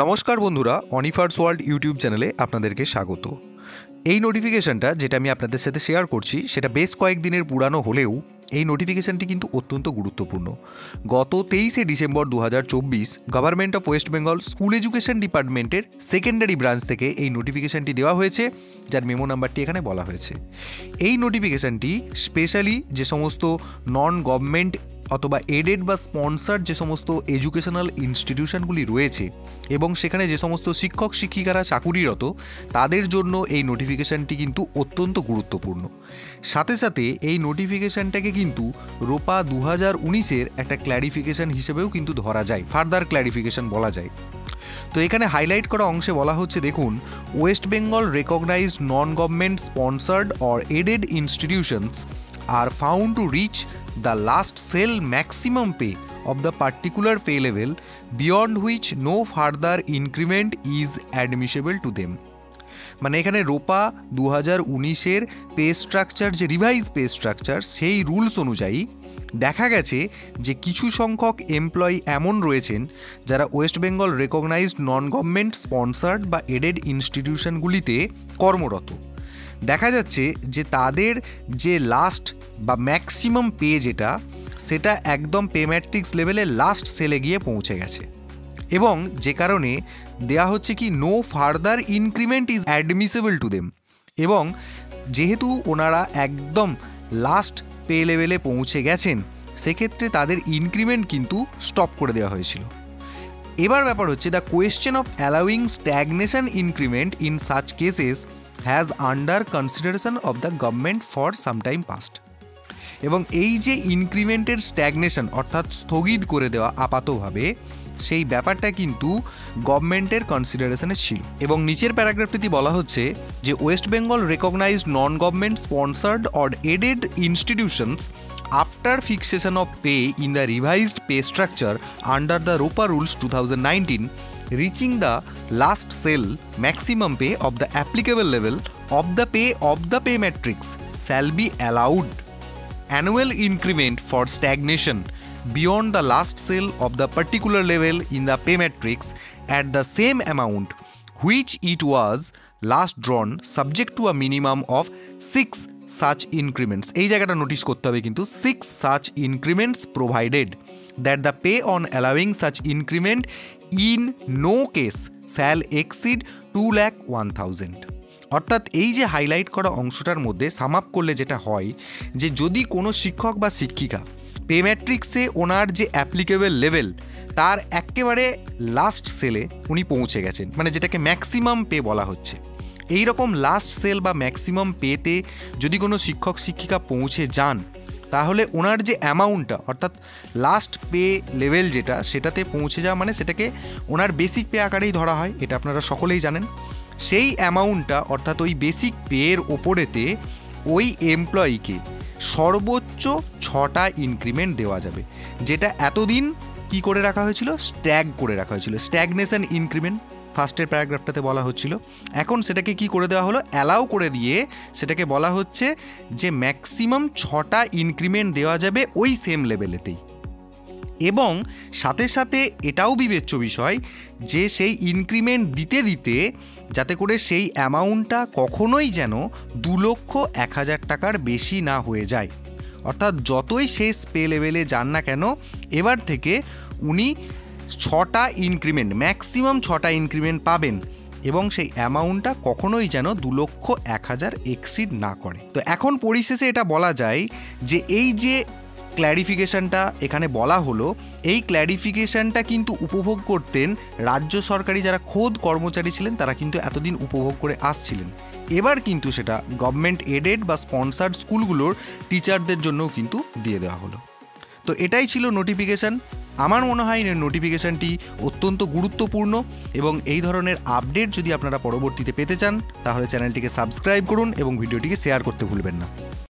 নমস্কার বন্ধুরা, অনিফার্স world YouTube চ্যানেলে আপনাদেরকে স্বাগত। এই নোটিফিকেশনটা যেটা আমি আপনাদের সাথে শেয়ার করছি সেটা বেশ কয়েকদিনের পুরানো হলেও এই নোটিফিকেশনটি কিন্তু অত্যন্ত গুরুত্বপূর্ণ। গত 23শে December 2024 government of West Bengal school education ডিপার্টমেন্টের সেকেন্ডারি ব্রাঞ্চ থেকে এই নোটিফিকেশনটি দেওয়া হয়েছে, যার মেমো নাম্বারটি এখানে বলা হয়েছে। এই নোটিফিকেশনটি স্পেশালি যে সমস্ত নন গভর্নমেন্ট অথবা এডেড বা স্পন্সার্ড যে সমস্ত এডুকেশনাল ইনস্টিটিউশনগুলি রয়েছে এবং সেখানে যে সমস্ত শিক্ষক শিক্ষিকারা চাকুরিরত তাদের জন্য এই নোটিফিকেশানটি কিন্তু অত্যন্ত গুরুত্বপূর্ণ। সাথে সাথে এই নোটিফিকেশানটাকে কিন্তু রোপা 2019-এর একটা ক্ল্যারিফিকেশান হিসেবেও কিন্তু ধরা যায়, ফার্দার ক্ল্যারিফিকেশান বলা যায়। তো এখানে হাইলাইট করা অংশে বলা হচ্ছে, দেখুন, West Bengal recognised non government sponsored or aided institutions are found to reach the last cell maximum pay of the particular pay level beyond which no further increment is admissible to them। মানে এখানে রোপা 2019-এর pay structure, যে revise pay structure, সেই rules অনুযায়ী দেখা গেছে যে কিছু সংখ্যক এমপ্লয়ি এমন রয়েছেন যারা West Bengal recognised non government sponsored বা এডেড ইনস্টিটিউশনগুলিতে কর্মরত। দেখা যাচ্ছে যে তাদের যে লাস্ট বা ম্যাক্সিমাম পে যেটা, সেটা একদম পে ম্যাট্রিক্স লেভেলের লাস্ট সেলে গিয়ে পৌঁছে গেছে এবং যে কারণে দেয়া হচ্ছে কি no further increment is admissible to them. এবং যেহেতু ওনারা একদম লাস্ট পে লেভেলে পৌঁছে গেছেন, সেক্ষেত্রে তাদের ইনক্রিমেন্ট কিন্তু স্টপ করে দেওয়া হয়েছিল। এবার ব্যাপার হচ্ছে, the question of allowing stagnation increment in such cases has under consideration of the government for some time past. এবং এই যে ইনক্রিমেন্টের স্ট্যাগনেশন অর্থাৎ স্থগিত করে দেওয়া আপাতভাবে, সেই ব্যাপারটা কিন্তু গভর্নমেন্টের কনসিডারেশনে ছিল। এবং নিচের প্যারাগ্রাফটিতে বলা হচ্ছে যে West Bengal recognised non government sponsored or aided institutions after fixation of pay in the revised pay structure under the ROPA rules 2019 reaching the last cell maximum pay of the applicable level of the pay matrix shall be allowed annual increment for stagnation beyond the last cell of the particular level in the pay matrix at the same amount which it was last drawn, subject to a minimum of 6 such increments। এই জায়গাটা notice করতে হবে কিন্তু, 6 such increments provided that the pay on allowing such increment in no case shall exceed 2,01,000। অর্থাৎ এই যে highlight করা অংশটার মধ্যে সাম আপ করলে যেটা হয় যে যদি কোনো শিক্ষক বা শিক্ষিকা পে ম্যাট্রিক্সে ওনার যে অ্যাপ্লিকেবল লেভেল তার একেবারে লাস্ট সেলে উনি পৌঁছে গেছেন, মানে যেটাকে ম্যাক্সিমাম পে বলা হচ্ছে, এই রকম লাস্ট সেল বা ম্যাক্সিমাম পেতে যদি কোনো শিক্ষক শিক্ষিকা পৌঁছে যান, তাহলে ওনার যে অ্যামাউন্টটা অর্থাৎ লাস্ট পে লেভেল যেটা, সেটাতে পৌঁছে যাওয়া মানে সেটাকে ওনার বেসিক পে আকারেই ধরা হয়, এটা আপনারা সকলেই জানেন। সেই অ্যামাউন্টটা অর্থাৎ ওই বেসিক পের ওপরেতে ওই এমপ্লয়িকে সর্বোচ্চ 6টা ইনক্রিমেন্ট দেওয়া যাবে, যেটা এতদিন কি করে রাখা হয়েছিল, স্ট্যাগ করে রাখা হয়েছিল, স্ট্যাগনেশন ইনক্রিমেন্ট ফার্স্টের প্যারাগ্রাফটাতে বলা হচ্ছিল। এখন সেটাকে কি করে দেওয়া হলো, অ্যালাউ করে দিয়ে সেটাকে বলা হচ্ছে যে ম্যাক্সিমাম 6টা ইনক্রিমেন্ট দেওয়া যাবে ওই সেম লেভেলেতেই। এবং সাথে সাথে এটাও বিবেচ্য বিষয় যে সেই ইনক্রিমেন্ট দিতে দিতে যাতে করে সেই অ্যামাউন্টটা কখনোই যেন 2,01,000 টাকার বেশি না হয়ে যায়। অর্থাৎ যতই শেষ পে লেভেলে যান না কেন, এবার থেকে উনি 6টা ইনক্রিমেন্ট, ম্যাক্সিমাম 6টা ইনক্রিমেন্ট পাবেন এবং সেই অ্যামাউন্টটা কখনোই যেন 2,01,000 এক্সিড না করে। তো এখন পরিশেষে এটা বলা যায় যে এই যে ক্ল্যারিফিকেশানটা এখানে বলা হলো, এই ক্ল্যারিফিকেশানটা কিন্তু উপভোগ করতেন রাজ্য সরকারি যারা খোদ কর্মচারী ছিলেন, তারা কিন্তু এতদিন উপভোগ করে আসছিলেন। এবার কিন্তু সেটা গভর্নমেন্ট এডেড বা স্পন্সার্ড স্কুলগুলোর টিচারদের জন্যও কিন্তু দিয়ে দেওয়া হলো। তো এটাই ছিল নোটিফিকেশান। আমার মনে হয় নোটিফিকেশানটি অত্যন্ত গুরুত্বপূর্ণ এবং এই ধরনের আপডেট যদি আপনারা পরবর্তীতে পেতে চান, তাহলে চ্যানেলটিকে সাবস্ক্রাইব করুন এবং ভিডিওটিকে শেয়ার করতে ভুলবেন না।